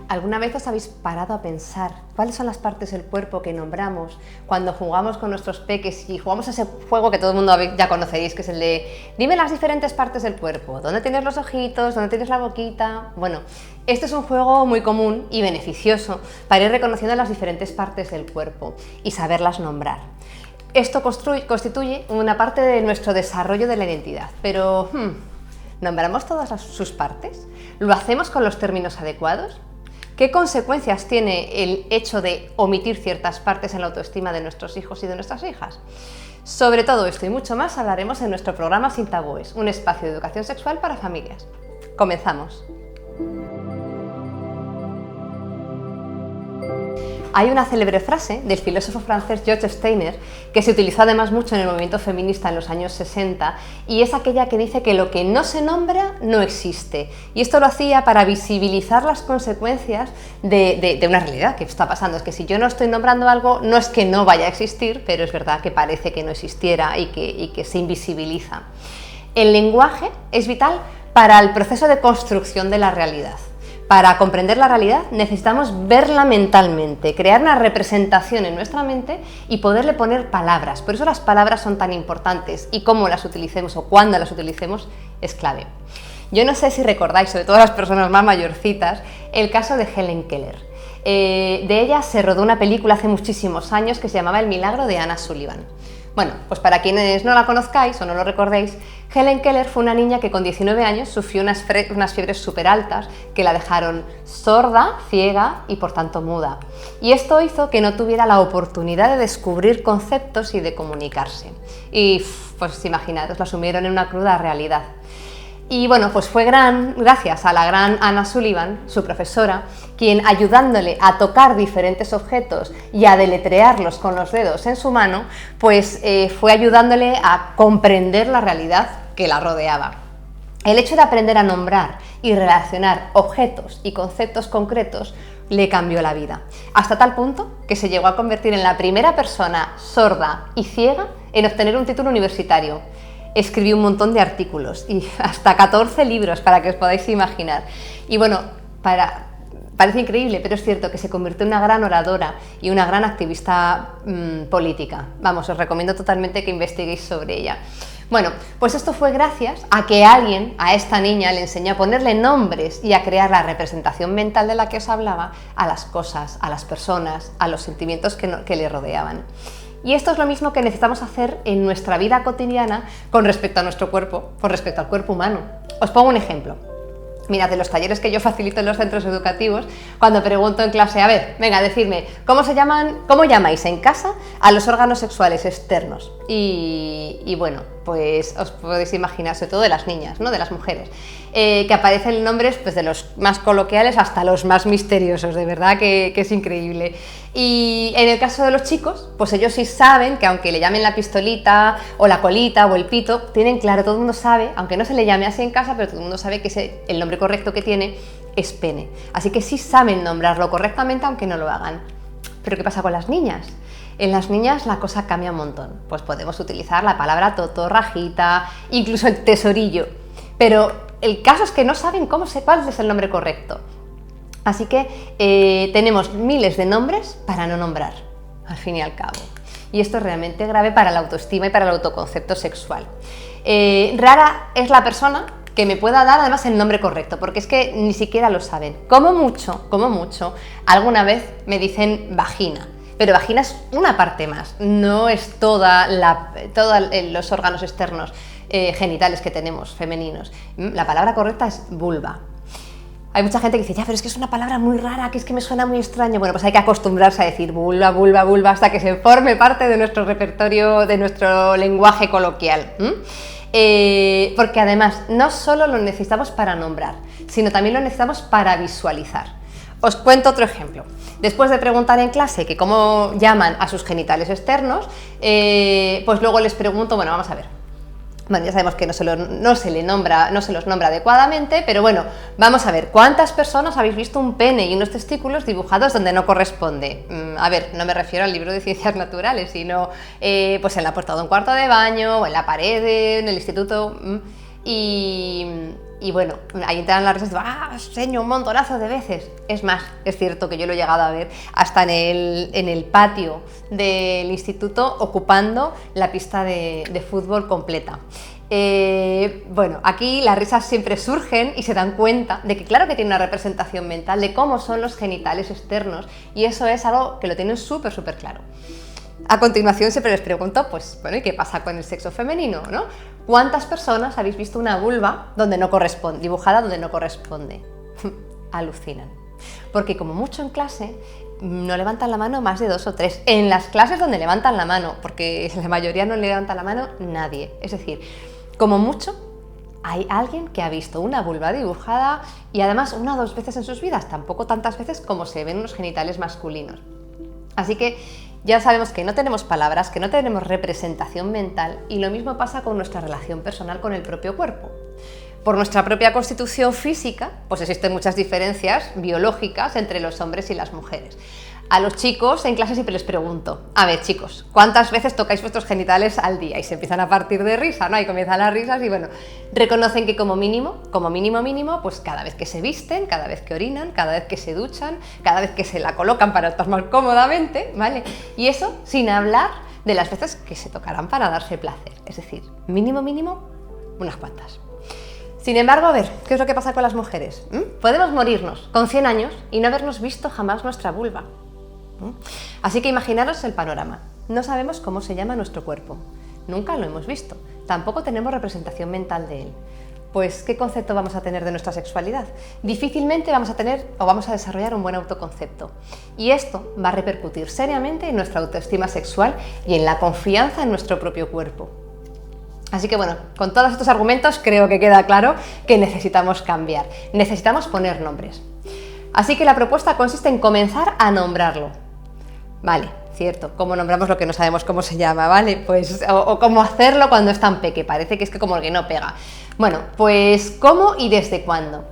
¿Alguna vez os habéis parado a pensar cuáles son las partes del cuerpo que nombramos cuando jugamos con nuestros peques y jugamos a ese juego que todo el mundo ya conoceréis, que es el de dime las diferentes partes del cuerpo, dónde tienes los ojitos, dónde tienes la boquita? Bueno, este es un juego muy común y beneficioso para ir reconociendo las diferentes partes del cuerpo y saberlas nombrar. Esto constituye una parte de nuestro desarrollo de la identidad, pero ¿nombramos todas sus partes? ¿Lo hacemos con los términos adecuados? ¿Qué consecuencias tiene el hecho de omitir ciertas partes en la autoestima de nuestros hijos y de nuestras hijas? Sobre todo esto y mucho más hablaremos en nuestro programa Sin Tabúes, un espacio de educación sexual para familias. Comenzamos. Hay una célebre frase del filósofo francés Georges Steiner que se utilizó además mucho en el movimiento feminista en los años 60 y es aquella que dice que lo que no se nombra no existe. Y esto lo hacía para visibilizar las consecuencias de una realidad que está pasando. Es que si yo no estoy nombrando algo, no es que no vaya a existir, pero es verdad que parece que no existiera y que se invisibiliza. El lenguaje es vital para el proceso de construcción de la realidad. Para comprender la realidad necesitamos verla mentalmente, crear una representación en nuestra mente y poderle poner palabras. Por eso las palabras son tan importantes y cómo las utilicemos o cuándo las utilicemos es clave. Yo no sé si recordáis, sobre todo las personas más mayorcitas, el caso de Helen Keller. De ella se rodó una película hace muchísimos años que se llamaba El milagro de Anna Sullivan. Bueno, pues para quienes no la conozcáis o no lo recordéis, Helen Keller fue una niña que con 19 años sufrió unas fiebres súper altas que la dejaron sorda, ciega y por tanto muda. Y esto hizo que no tuviera la oportunidad de descubrir conceptos y de comunicarse. Y pues imaginaros, la sumieron en una cruda realidad. Y bueno, pues fue gracias a la gran Anna Sullivan, su profesora, quien ayudándole a tocar diferentes objetos y a deletrearlos con los dedos en su mano, pues fue ayudándole a comprender la realidad que la rodeaba. El hecho de aprender a nombrar y relacionar objetos y conceptos concretos le cambió la vida, hasta tal punto que se llegó a convertir en la primera persona sorda y ciega en obtener un título universitario. Escribió un montón de artículos y hasta 14 libros, para que os podáis imaginar. Y bueno, parece increíble, pero es cierto que se convirtió en una gran oradora y una gran activista política. Vamos, os recomiendo totalmente que investiguéis sobre ella. Bueno, pues esto fue gracias a que alguien, a esta niña, le enseñó a ponerle nombres y a crear la representación mental de la que os hablaba a las cosas, a las personas, a los sentimientos que le rodeaban. Y esto es lo mismo que necesitamos hacer en nuestra vida cotidiana con respecto a nuestro cuerpo, con respecto al cuerpo humano. Os pongo un ejemplo. Mirad, de los talleres que yo facilito en los centros educativos, cuando pregunto en clase, a ver, venga, decidme, ¿cómo llamáis en casa a los órganos sexuales externos? Y bueno, pues os podéis imaginar, sobre todo de las niñas, ¿no? De las mujeres, que aparecen nombres pues, de los más coloquiales hasta los más misteriosos, de verdad que es increíble. Y en el caso de los chicos, pues ellos sí saben que aunque le llamen la pistolita o la colita o el pito, tienen claro, todo el mundo sabe, aunque no se le llame así en casa, pero todo el mundo sabe que el nombre correcto que tiene es pene. Así que sí saben nombrarlo correctamente aunque no lo hagan. ¿Pero qué pasa con las niñas? En las niñas la cosa cambia un montón. Pues podemos utilizar la palabra toto, rajita, incluso el tesorillo. Pero el caso es que no saben cuál es el nombre correcto. Así que tenemos miles de nombres para no nombrar, al fin y al cabo. Y esto es realmente grave para la autoestima y para el autoconcepto sexual. Rara es la persona que me pueda dar además el nombre correcto, porque es que ni siquiera lo saben. Como mucho, alguna vez me dicen vagina. Pero vagina es una parte más, no es todos los órganos externos genitales que tenemos, femeninos. La palabra correcta es vulva. Hay mucha gente que dice, ya, pero es que es una palabra muy rara, que es que me suena muy extraño. Bueno, pues hay que acostumbrarse a decir vulva, vulva, vulva, hasta que se forme parte de nuestro repertorio, de nuestro lenguaje coloquial. Porque además, no solo lo necesitamos para nombrar, sino también lo necesitamos para visualizar. Os cuento otro ejemplo. Después de preguntar en clase que cómo llaman a sus genitales externos, pues luego les pregunto, bueno, vamos a ver. Bueno, ya sabemos que no se los nombra adecuadamente, pero bueno, vamos a ver, ¿cuántas personas habéis visto un pene y unos testículos dibujados donde no corresponde? A ver, no me refiero al libro de ciencias naturales, sino pues en la puerta de un cuarto de baño, o en la pared, en el instituto. y bueno, ahí entran las risas, enseño un montonazo de veces. Es más, es cierto que yo lo he llegado a ver hasta en el patio del instituto ocupando la pista de fútbol completa. Bueno, aquí las risas siempre surgen y se dan cuenta de que claro que tiene una representación mental de cómo son los genitales externos y eso es algo que lo tienen súper claro. A continuación siempre les pregunto, pues, bueno, ¿y qué pasa con el sexo femenino, no? ¿Cuántas personas habéis visto una vulva donde no corresponde, dibujada donde no corresponde? Alucinan. Porque como mucho en clase no levantan la mano más de 2 o 3. En las clases donde levantan la mano, porque la mayoría no levanta la mano nadie. Es decir, como mucho hay alguien que ha visto una vulva dibujada y además 1 o 2 veces en sus vidas, tampoco tantas veces como se ven unos genitales masculinos. Así que ya sabemos que no tenemos palabras, que no tenemos representación mental y lo mismo pasa con nuestra relación personal con el propio cuerpo. Por nuestra propia constitución física, pues existen muchas diferencias biológicas entre los hombres y las mujeres. A los chicos en clase siempre les pregunto, a ver chicos, ¿cuántas veces tocáis vuestros genitales al día? Y se empiezan a partir de risa, ¿no? Y comienzan las risas y bueno, reconocen que como mínimo, pues cada vez que se visten, cada vez que orinan, cada vez que se duchan, cada vez que se la colocan para estar más cómodamente, ¿vale? Y eso sin hablar de las veces que se tocarán para darse placer, es decir, mínimo, unas cuantas. Sin embargo, a ver, ¿qué es lo que pasa con las mujeres? Podemos morirnos con 100 años y no habernos visto jamás nuestra vulva. Así que imaginaros el panorama. No sabemos cómo se llama nuestro cuerpo. Nunca lo hemos visto. Tampoco tenemos representación mental de él. Pues, ¿qué concepto vamos a tener de nuestra sexualidad? Difícilmente vamos a tener o vamos a desarrollar un buen autoconcepto. Y esto va a repercutir seriamente en nuestra autoestima sexual y en la confianza en nuestro propio cuerpo. Así que bueno, con todos estos argumentos creo que queda claro que necesitamos cambiar. Necesitamos poner nombres. Así que la propuesta consiste en comenzar a nombrarlo. Vale, cierto, ¿cómo nombramos lo que no sabemos cómo se llama? ¿Vale? Pues, o cómo hacerlo cuando es tan peque, parece que es que como que no pega. Bueno, pues ¿cómo y desde cuándo?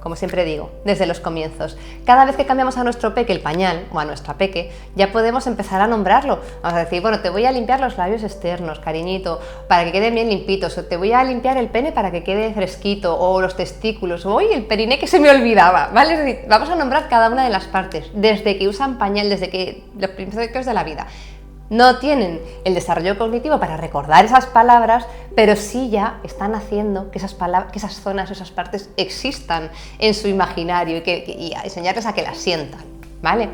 Como siempre digo, desde los comienzos. Cada vez que cambiamos a nuestro peque el pañal, o a nuestra peque, ya podemos empezar a nombrarlo. Vamos a decir, bueno, te voy a limpiar los labios externos, cariñito, para que queden bien limpitos, o te voy a limpiar el pene para que quede fresquito, o los testículos, o el periné que se me olvidaba, ¿vale? Es decir, vamos a nombrar cada una de las partes, desde que usan pañal, desde que los principios de la vida. No tienen el desarrollo cognitivo para recordar esas palabras, pero sí ya están haciendo que esas zonas, esas partes existan en su imaginario y a enseñarles a que las sientan, ¿vale?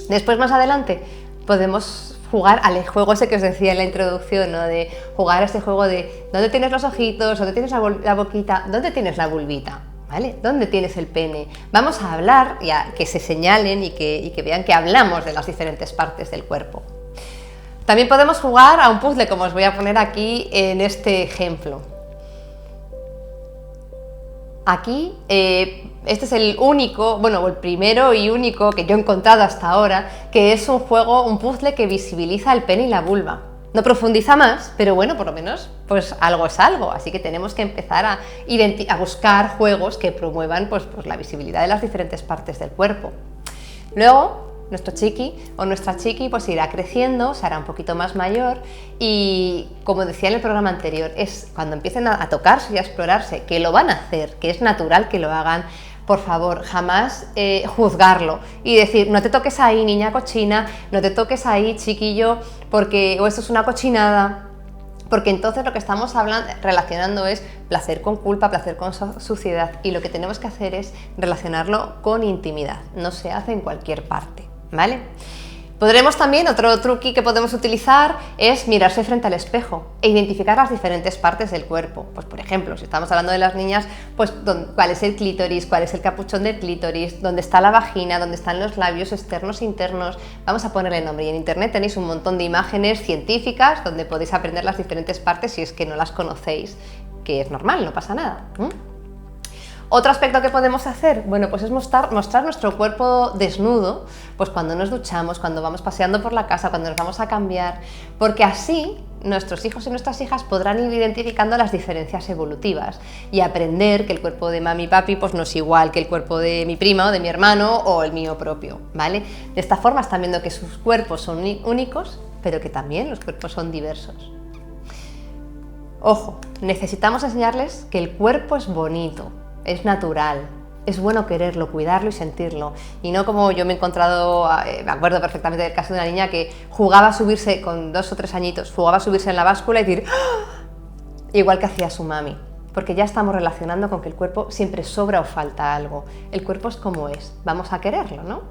Después, más adelante, podemos jugar al juego ese que os decía en la introducción, ¿no? De jugar a este juego de ¿dónde tienes los ojitos? ¿Dónde tienes la boquita? ¿Dónde tienes la vulvita? ¿Vale? ¿Dónde tienes el pene? Vamos a hablar, ya que se señalen y que vean que hablamos de las diferentes partes del cuerpo. También podemos jugar a un puzzle, como os voy a poner aquí en este ejemplo. Aquí, este es el único, bueno, el primero y único que yo he encontrado hasta ahora, que es un juego, un puzzle que visibiliza el pene y la vulva. No profundiza más, pero bueno, por lo menos, pues algo es algo. Así que tenemos que empezar a buscar juegos que promuevan pues, la visibilidad de las diferentes partes del cuerpo. Luego, nuestro chiqui o nuestra chiqui pues irá creciendo, se hará un poquito más mayor y, como decía en el programa anterior, es cuando empiecen a tocarse y a explorarse, que lo van a hacer, que es natural que lo hagan. Por favor, jamás juzgarlo y decir, no te toques ahí, niña cochina, no te toques ahí, chiquillo, porque o esto es una cochinada. Porque entonces lo que estamos relacionando es placer con culpa, placer con suciedad, y lo que tenemos que hacer es relacionarlo con intimidad, no se hace en cualquier parte, ¿vale? Podremos también, otro truqui que podemos utilizar es mirarse frente al espejo e identificar las diferentes partes del cuerpo. Pues por ejemplo, si estamos hablando de las niñas, pues cuál es el clítoris, cuál es el capuchón del clítoris, dónde está la vagina, dónde están los labios externos e internos. Vamos a ponerle nombre y en internet tenéis un montón de imágenes científicas donde podéis aprender las diferentes partes si es que no las conocéis, que es normal, no pasa nada. Otro aspecto que podemos hacer, bueno, pues es mostrar nuestro cuerpo desnudo, pues cuando nos duchamos, cuando vamos paseando por la casa, cuando nos vamos a cambiar, porque así nuestros hijos y nuestras hijas podrán ir identificando las diferencias evolutivas y aprender que el cuerpo de mami y papi pues no es igual que el cuerpo de mi prima o de mi hermano o el mío propio, ¿vale? De esta forma están viendo que sus cuerpos son únicos, pero que también los cuerpos son diversos. Ojo, necesitamos enseñarles que el cuerpo es bonito, es natural, es bueno quererlo, cuidarlo y sentirlo. Y no como yo me he encontrado, me acuerdo perfectamente del caso de una niña que jugaba a subirse, con 2 o 3 añitos, jugaba a subirse en la báscula y decir ¡ah! Igual que hacía su mami. Porque ya estamos relacionando con que el cuerpo siempre sobra o falta algo. El cuerpo es como es, vamos a quererlo, ¿no?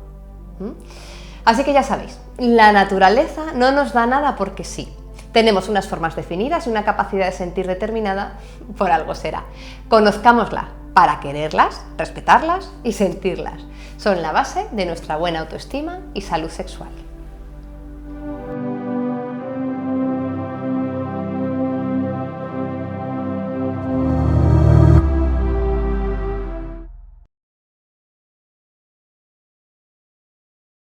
Así que ya sabéis, la naturaleza no nos da nada porque sí. Tenemos unas formas definidas y una capacidad de sentir determinada, por algo será. Conozcámosla para quererlas, respetarlas y sentirlas. Son la base de nuestra buena autoestima y salud sexual.